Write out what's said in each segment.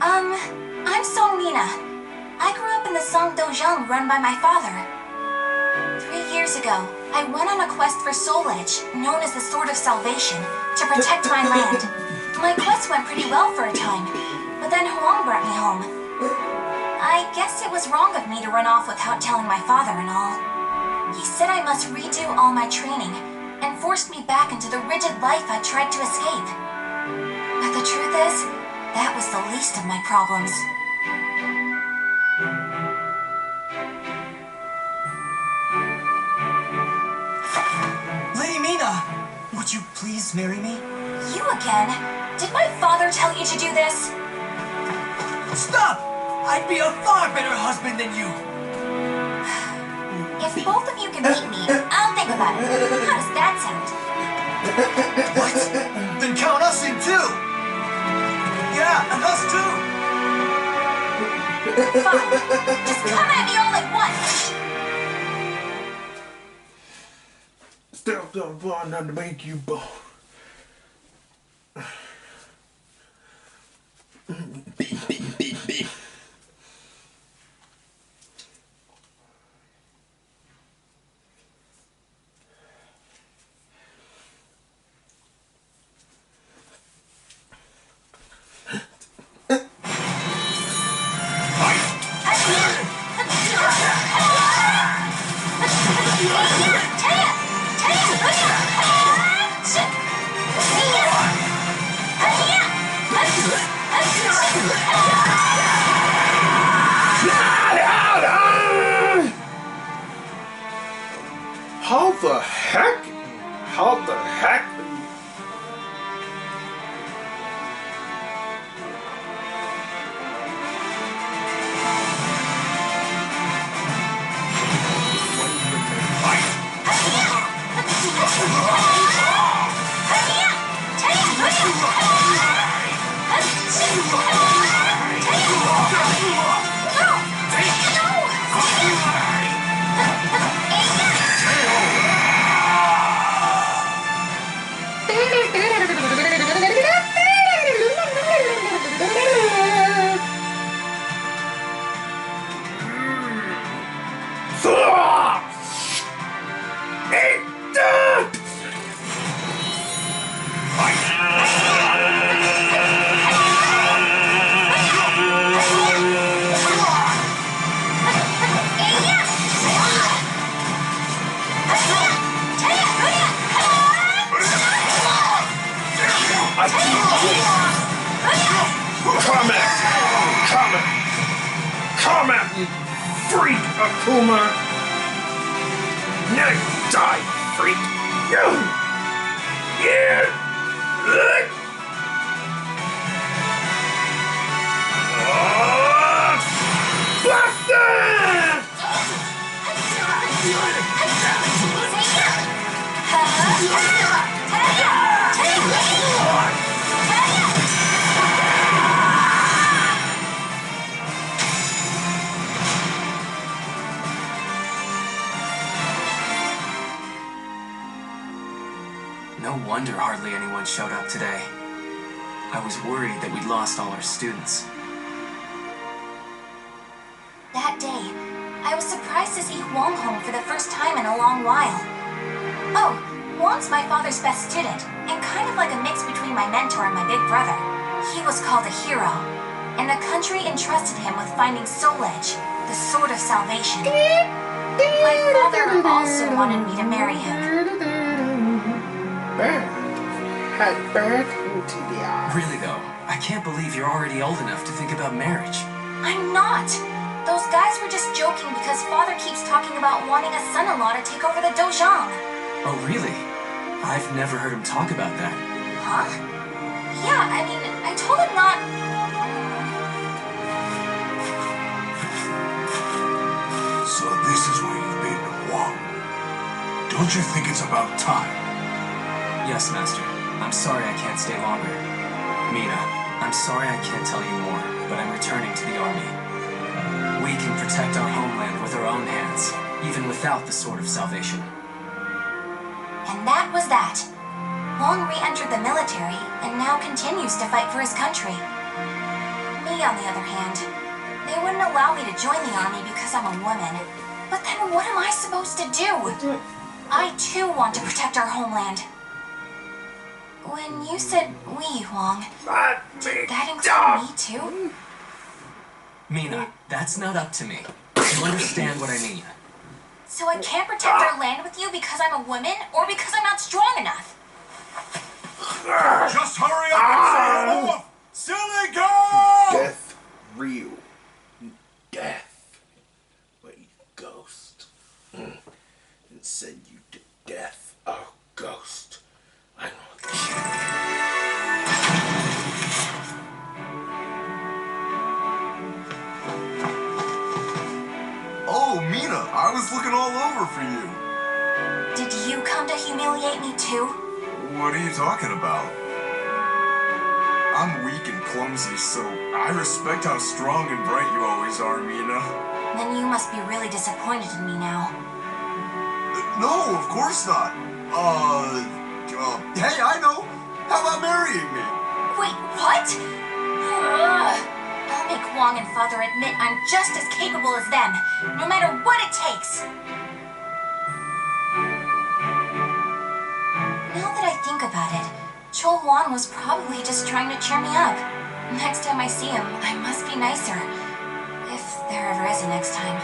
I'm Seong Mina. I grew up in the Seong Dojang run by my father. 3 years ago, I went on a quest for Soul Edge, known as the Sword of Salvation, to protect my land. My quest went pretty well for a time, but then Huang brought me home. I guess it was wrong of me to run off without telling my father and all. He said I must redo all my training, and forced me back into the rigid life I tried to escape. But the truth is, that was the least of my problems. Lady Mina! Would you please marry me? You again? Did my father tell you to do this? Stop! I'd be a far better husband than you! If both of you can beat me, I'll think about it. How does that sound? What? Then count us in too! Yeah, and us too! Fine. Just come at me all at once! Still don't want to make you both. How the heck? How the heck? Come at me, freak Akuma! Now die, freak! Yeah! No wonder hardly anyone showed up today. I was worried that we'd lost all our students. That day, I was surprised to see Huang home for the first time in a long while. Oh, Huang's my father's best student, and kind of like a mix between my mentor and my big brother. He was called a hero, and the country entrusted him with finding Soul Edge, the Sword of Salvation. My father also wanted me to marry him. Really though, I can't believe you're already old enough to think about marriage. I'm not! Those guys were just joking because father keeps talking about wanting a son-in-law to take over the Dojang. Oh really? I've never heard him talk about that. Huh? Yeah, I mean, I told him not... So this is where you've been, Huang. Don't you think it's about time? Yes, Master. I'm sorry I can't stay longer. Mina, I'm sorry I can't tell you more, but I'm returning to the army. We can protect our homeland with our own hands, even without the Sword of Salvation. And that was that. Huang re-entered the military, and now continues to fight for his country. Me on the other hand, they wouldn't allow me to join the army because I'm a woman. But then what am I supposed to do? I too want to protect our homeland. When you said we, Huang, did that include me too? Mina, that's not up to me. You understand what I mean? So I can't protect our land with you because I'm a woman, or because I'm not strong enough? Just hurry up and sign off! Silly girl! Death real. Death. But you ghost. And send you to death. Oh, ghost. I know this. Oh, Mina, I was looking all over for you. Did you come to humiliate me too? What are you talking about? I'm weak and clumsy, so I respect how strong and bright you always are, Mina. Then you must be really disappointed in me now. No, of course not. Hey, I know. How about marrying me? Wait, what? Ugh. I'll make Huang and Father admit I'm just as capable as them, no matter what it takes. Now that I think about it, Chol Huang was probably just trying to cheer me up. Next time I see him, I must be nicer. If there ever is a next time.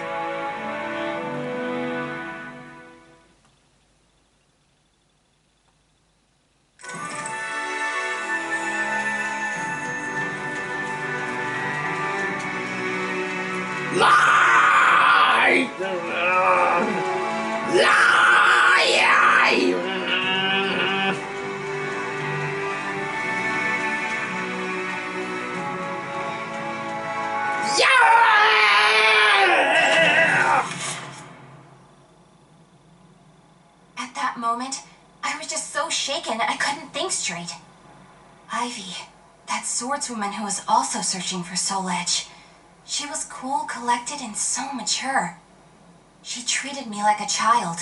Lie! Lie! At that moment, I was just so shaken I couldn't think straight. Ivy, that swordswoman who was also searching for Soul Edge. She was cool, collected, and so mature. She treated me like a child,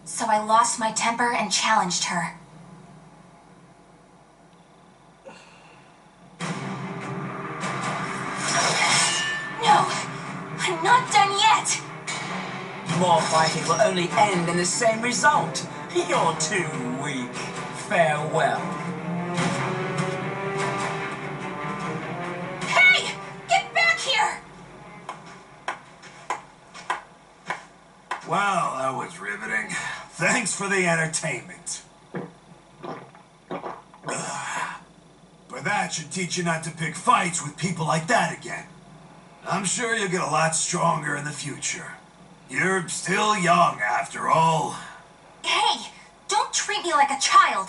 so I lost my temper and challenged her. No! I'm not done yet! More fighting will only end in the same result. You're too weak. Farewell. Hey! Get back here! Well, that was riveting. Thanks for the entertainment. But that should teach you not to pick fights with people like that again. I'm sure you'll get a lot stronger in the future. You're still young, after all. Hey! Don't treat me like a child!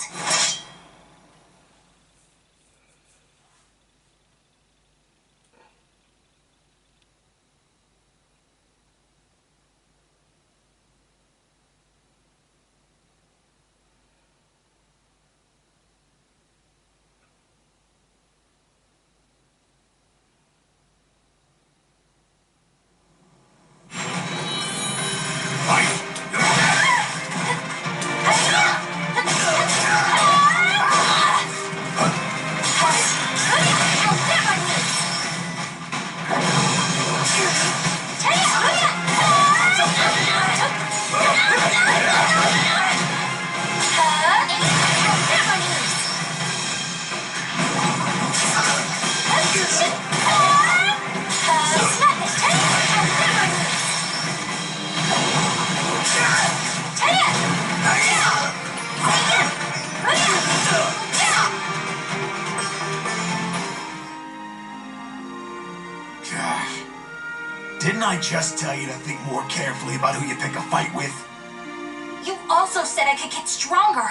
Didn't I just tell you to think more carefully about who you pick a fight with? You also said I could get stronger.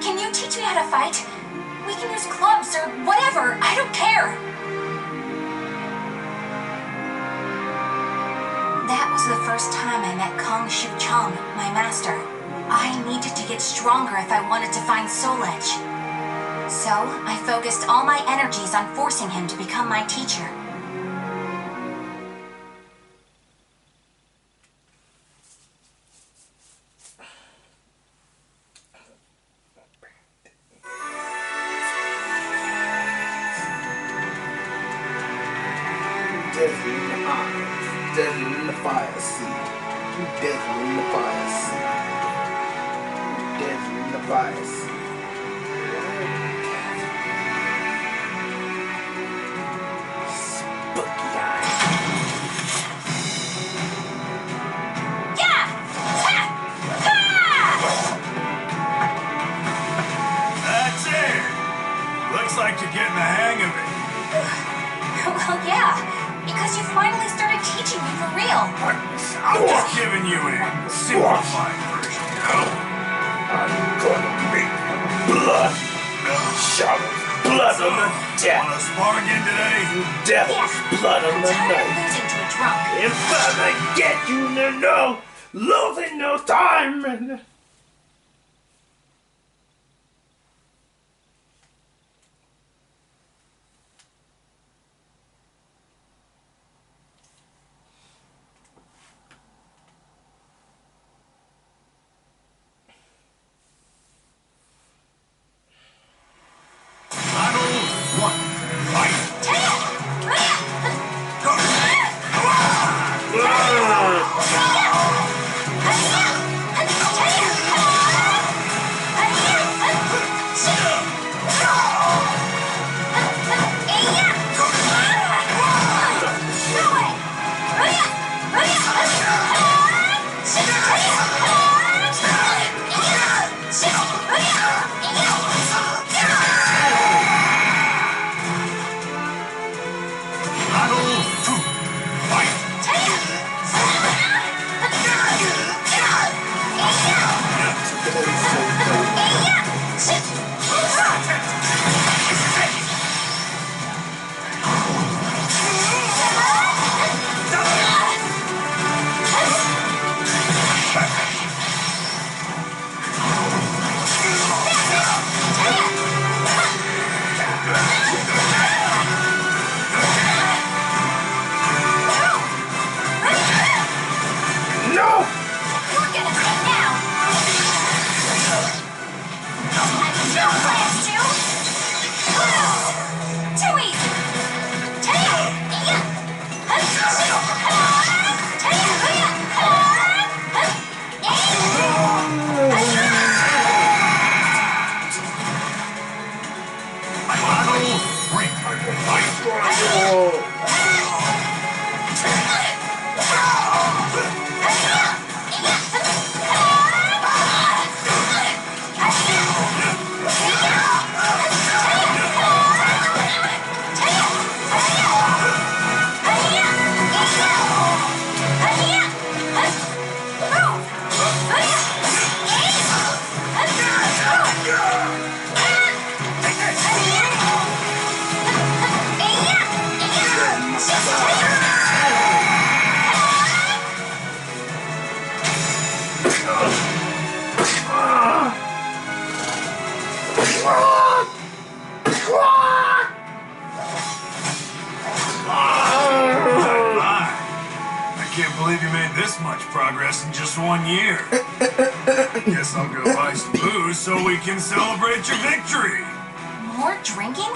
Can you teach me how to fight? We can use clubs or whatever. I don't care. That was the first time I met Kong Shu Chang, my master. I needed to get stronger if I wanted to find Soul Edge. So, I focused all my energies on forcing him to become my teacher. dazzle in the eyes, dazzle in the fire seat. You dazzle in the fire seat. You dazzle in the fire seat. Spooky eyes. Yeah! Ha! Ha! That's it. Looks like you're getting the hang of it. Well, yeah, because you finally started teaching me for real. I'm just giving you a simplified version, you know? I'm gonna make blood. Shower blood on the deck. Wanna spar again today? Devil's blood on I'm the tired of knife. losing to a drunk. If I get you to know, losing no time. And Battle 1. Fight. Taya! Rhea! Go. Battle 2. Fight. no! You're gonna pay now! I still plans to! Lose! Too easy! Taya! Battle 3. Fight. Oh. I can't believe you made this much progress in just 1 year. Guess I'll go buy some booze so we can celebrate your victory. More drinking?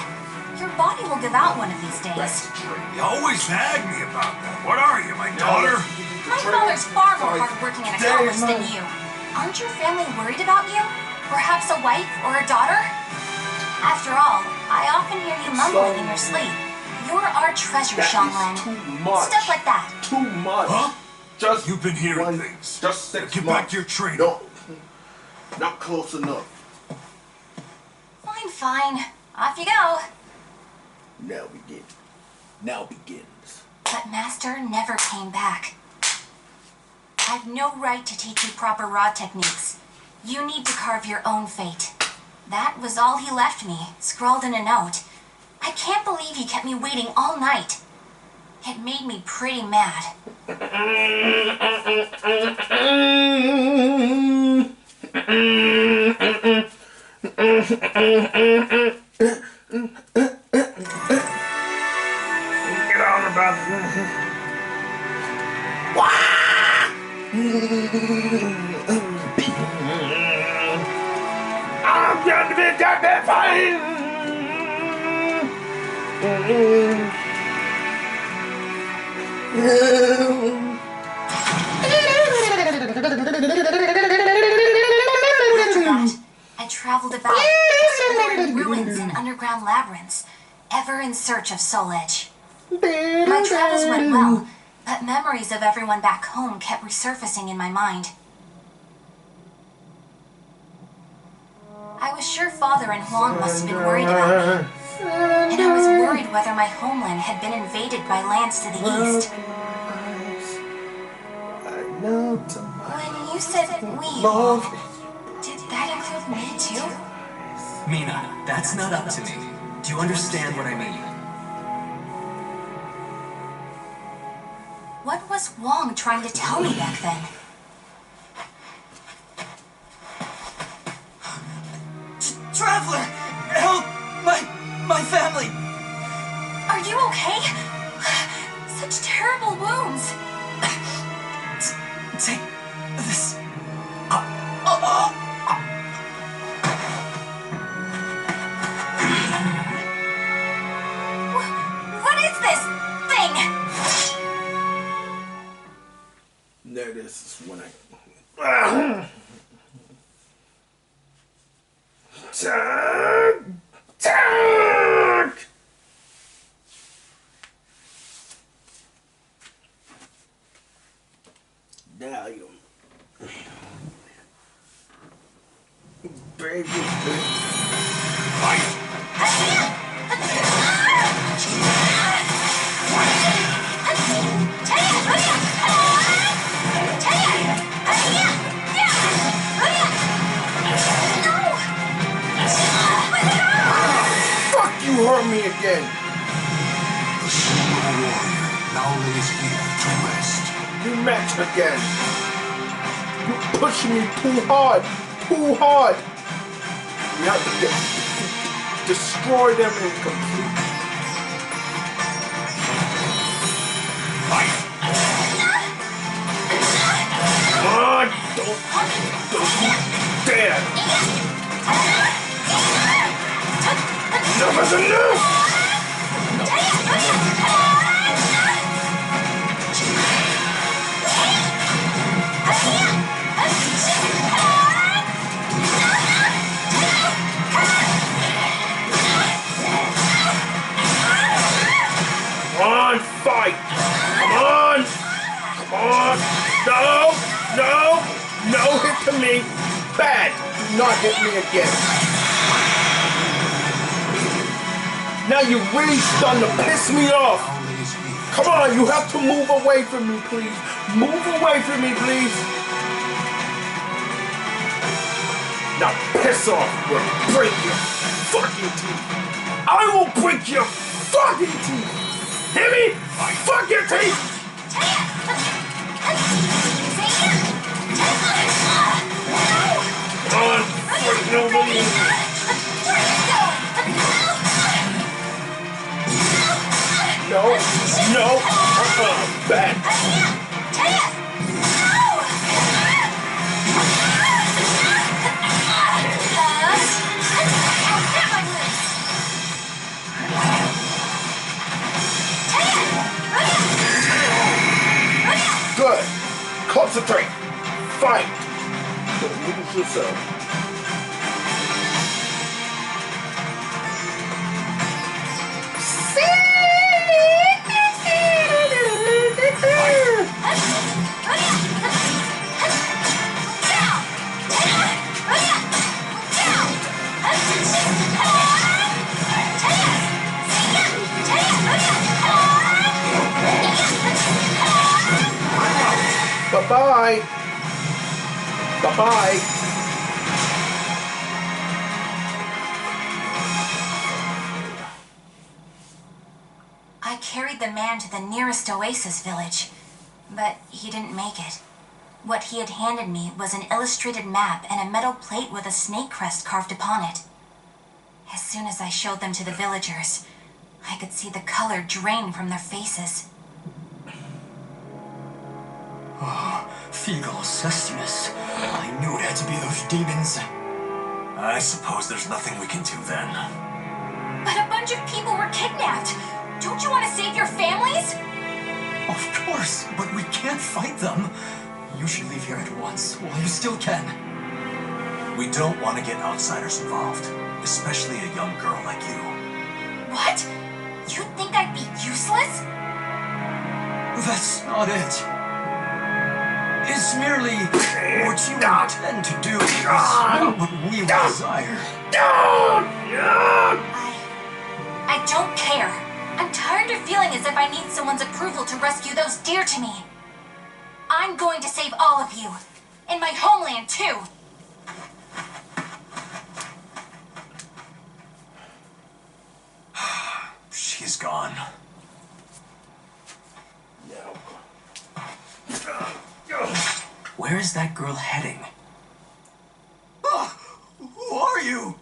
Your body will give out one of these days. You always nag me about that. What are you, my daughter? My father's far more hardworking and accomplished than you. Aren't your family worried about you? Perhaps a wife or a daughter? After all, I often hear you mumbling in your sleep. You're our treasure, Xianglan. Too much. Stuff like that. Too much. Huh? Just You've been hearing one- things. Just 6 Get months. back to your training. No, not close enough. Fine, fine. Off you go. Now begins. But Master never came back. I've no right to teach you proper rod techniques. You need to carve your own fate. That was all he left me, scrawled in a note. I can't believe he kept me waiting all night. It made me pretty mad. Get on about I'm going to be goddamn fine. After that, I traveled about, exploring ruins and underground labyrinths, ever in search of Soul Edge. My travels went well, but memories of everyone back home kept resurfacing in my mind. I was sure Father and Huang must have been worried about me. And I was worried whether my homeland had been invaded by lands to the east. When you said we, Huang, did that include me too? Mina, that's not up to me. Do you understand what I mean? What was Wong trying to tell me back then? Traveler! Help! My family! Are you okay? Such terrible wounds. Take this. What is this thing? No, this is when I... Tag! Now you... Baby. Fight! Fuck, you hurt me again. The single warrior now lays here to rest. You match again. You pushing me too hard. Too hard. You have to destroy them in complete. Fight! Come on, don't you dare. Enough is enough. Come on, fight! Come on! Come on! No! No! No hit to me! Bad! Do not hit me again! Now you're really starting to piss me off! Come on, you have to move away from me, please! Move away from me, please! Now piss off! We'll break your fucking teeth! I will break your fucking teeth! Hear me? Fuck your teeth! Come on, freaking over me! No, no, bad. Good. Concentrate. Fight. Don't lose yourself. Bye-bye. Bye-bye. I carried the man to the nearest oasis village, but he didn't make it. What he had handed me was an illustrated map and a metal plate with a snake crest carved upon it. As soon as I showed them to the villagers, I could see the color drain from their faces. Oh, Feegle Cestus. I knew it had to be those demons. I suppose there's nothing we can do then. But a bunch of people were kidnapped. Don't you want to save your families? Of course, but we can't fight them. You should leave here at once, while you still can. We don't want to get outsiders involved, especially a young girl like you. What? You think I'd be useless? That's not it. It's merely what you intend to do is not what we desire. I don't care. I'm tired of feeling as if I need someone's approval to rescue those dear to me. I'm going to save all of you. And my homeland, too. She's gone. Where is that girl heading? Who are you?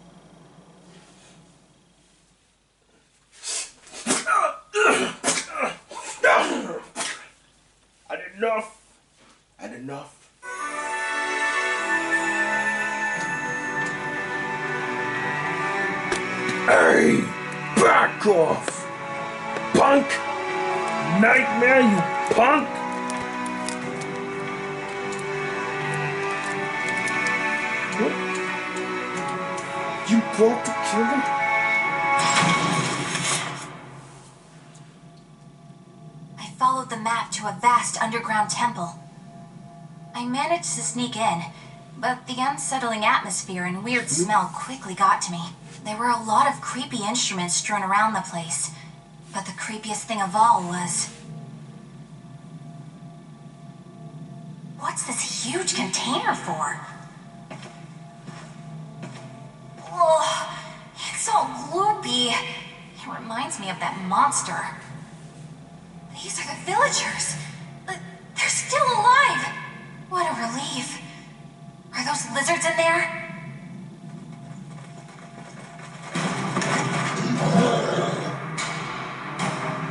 Had enough. Hey, back off, punk! Nightmare, you punk! What? You brought the killer? I followed the map to a vast underground temple. I managed to sneak in, but the unsettling atmosphere and weird smell quickly got to me. There were a lot of creepy instruments strewn around the place, but the creepiest thing of all was... What's this huge container for? Oh, it's all gloopy. It reminds me of that monster. These are the villagers. They're still alive. What a relief. Are those lizards in there?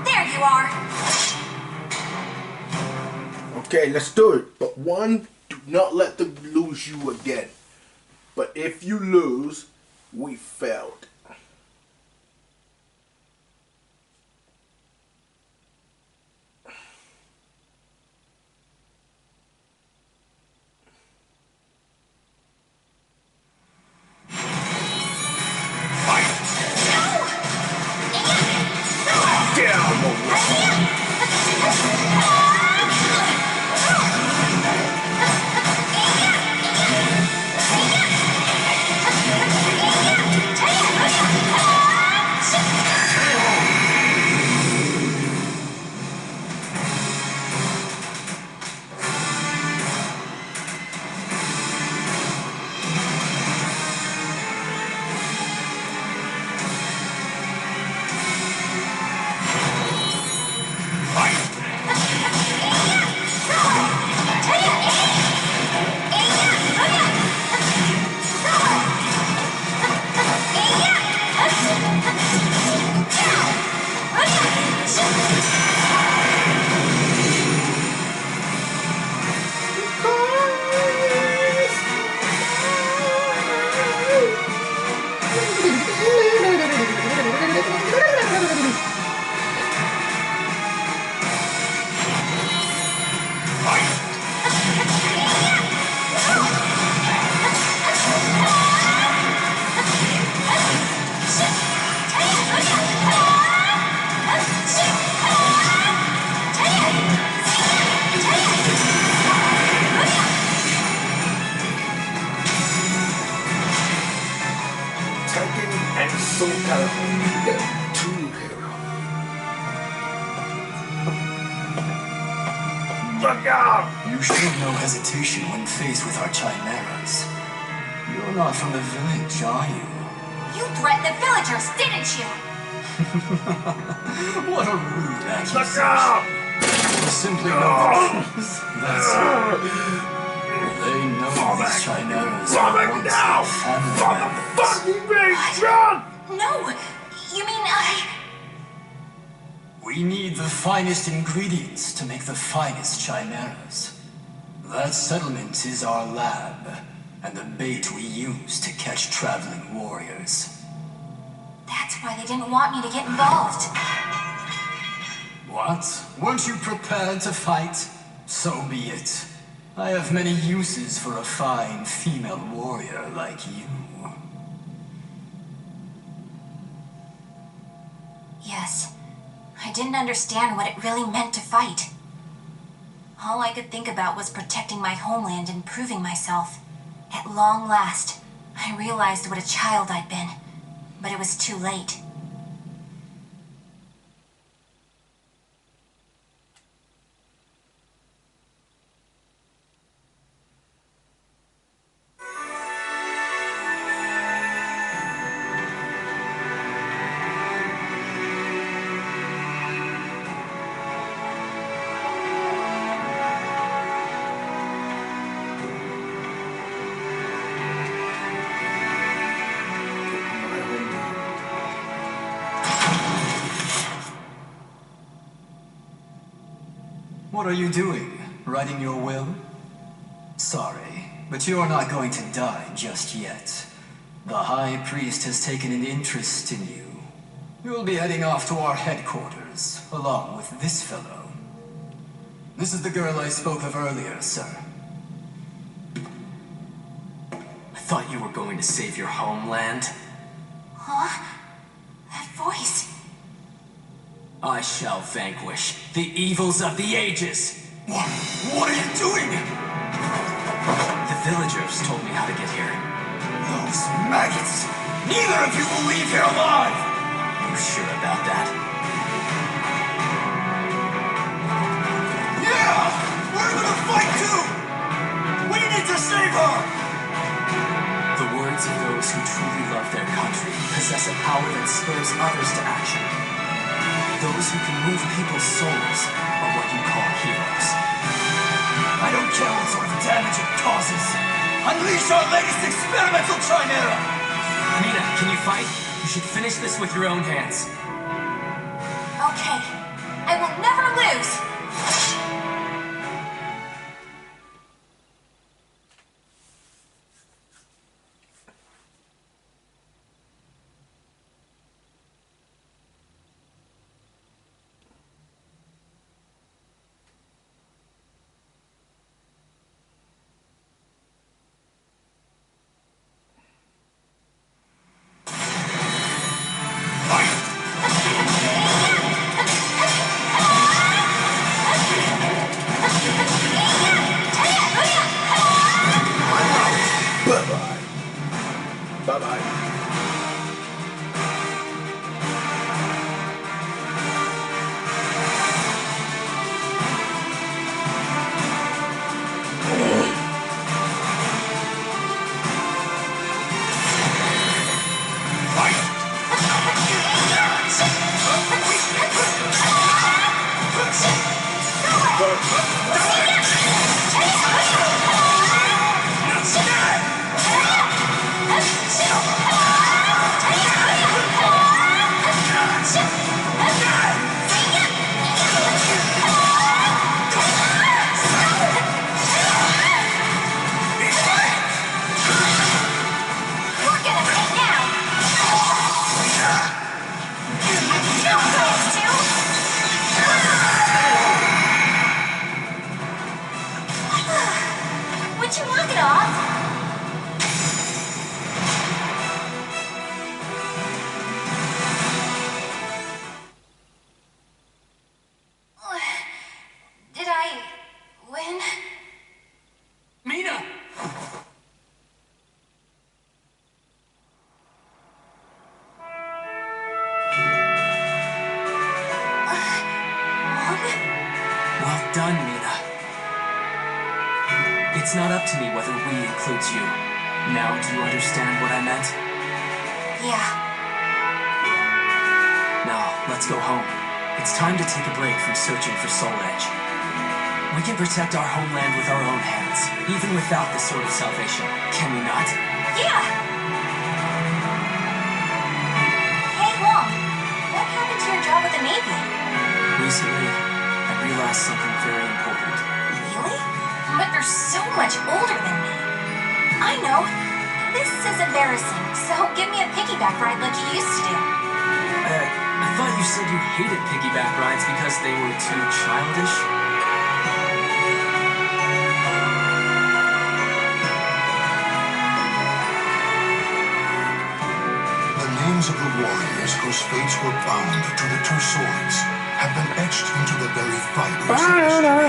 There you are. Okay, let's do it. But one, do not let them lose you again. But if you lose, we failed. You show no hesitation when faced with our chimeras. You're not from the village, are you? You threatened the villagers, didn't you? What a rude accusation. You simply know the truth. That's all. They know these chimeras are once their family members. No, you mean We need the finest ingredients to make the finest chimeras. That settlement is our lab, and the bait we use to catch traveling warriors. That's why they didn't want me to get involved. What? Weren't you prepared to fight? So be it. I have many uses for a fine female warrior like you. Yes. I didn't understand what it really meant to fight. All I could think about was protecting my homeland and proving myself. At long last, I realized what a child I'd been, but it was too late. What are you doing? Writing your will? Sorry, but you're not going to die just yet. The High Priest has taken an interest in you. You'll be heading off to our headquarters, along with this fellow. This is the girl I spoke of earlier, sir. I thought you were going to save your homeland. Huh? That voice. I shall vanquish the evils of the ages. What are you doing? The villagers told me how to get here. Those maggots! Neither of you will leave here alive! You sure about that? Yeah! We're gonna fight too! We need to save her! The words of those who truly love their country possess a power that spurs others to action. Those who can move people's souls are what you call heroes. I don't care what sort of damage it causes. Unleash our latest experimental chimera! Mina, can you fight? You should finish this with your own hands. Okay. I will never lose! Bye-bye. Would you knock it off? Did I win? Mina! Well done, Mina. It's not up to me whether we includes you. Now, do you understand what I meant? Yeah. Now, let's go home. It's time to take a break from searching for Soul Edge. We can protect our homeland with our own hands, even without the Sword of Salvation. Can we not? Yeah! Hey, Wong. What happened to your job with the Navy? Recently, I realized something very important. Really? But they're so much older than me. I know. This is embarrassing, so give me a piggyback ride like you used to do. I thought you You said you hated piggyback rides because they were too childish? The names of the warriors whose fates were bound to the two swords have been etched into the very fibers of history.